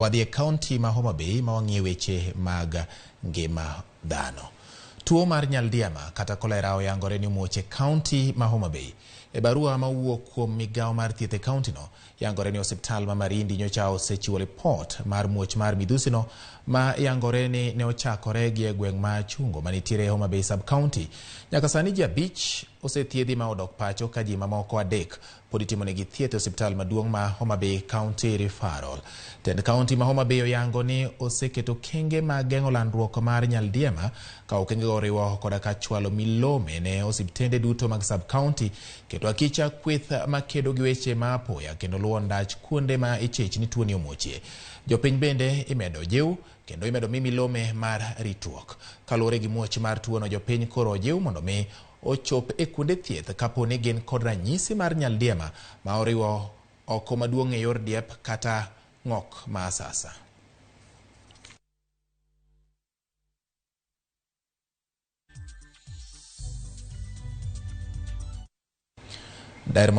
Wadhi e kaonti ma Homa Bay ma wang'iyo weche mag ngima dhano. Tuo mar Nyaldiema kata kolera oyangore ni omuoch kaonti ma Homa Bay. E barua ma wuok kuom migawo mar thieth e kaonti no, yangore ni osiptal ma Marindi nyocha osechiwo ripot mar muoch mar midhusi no ma yangore ni ne ochakore gi e gweng' ma Chungo manitiere Homa Bay sub county. Nyaka sani ji 5 osethiedhi ma odok pacho ka ji mamoko 3 pod itimonegi thieth e osiptal maduong' ma Homa Bay County Referral. Tend kaonti ma Homa Bay oyango ni oseketo kenge mag geng'o landruok mar Nyaldiema ka okenge oriwo koda ka chwalo milome ne osiptende duto mag sub county, keto akicha kweth makedo gi weche ma apoya kendo luwo ndach kuonde ma ichich ni tuo ni omuochie. Jopiny bende imedo jiw kendo imedo mi milome mar ritruok. Kaluwore gi muoch mar tuo no, jopiny koro jiw mondo mi ochop e kuonde thieth kapo ni gin kod ranyisi mar Nyaldiema ma oriwo oko maduong' e yor diep kata ng'ok ma asasa.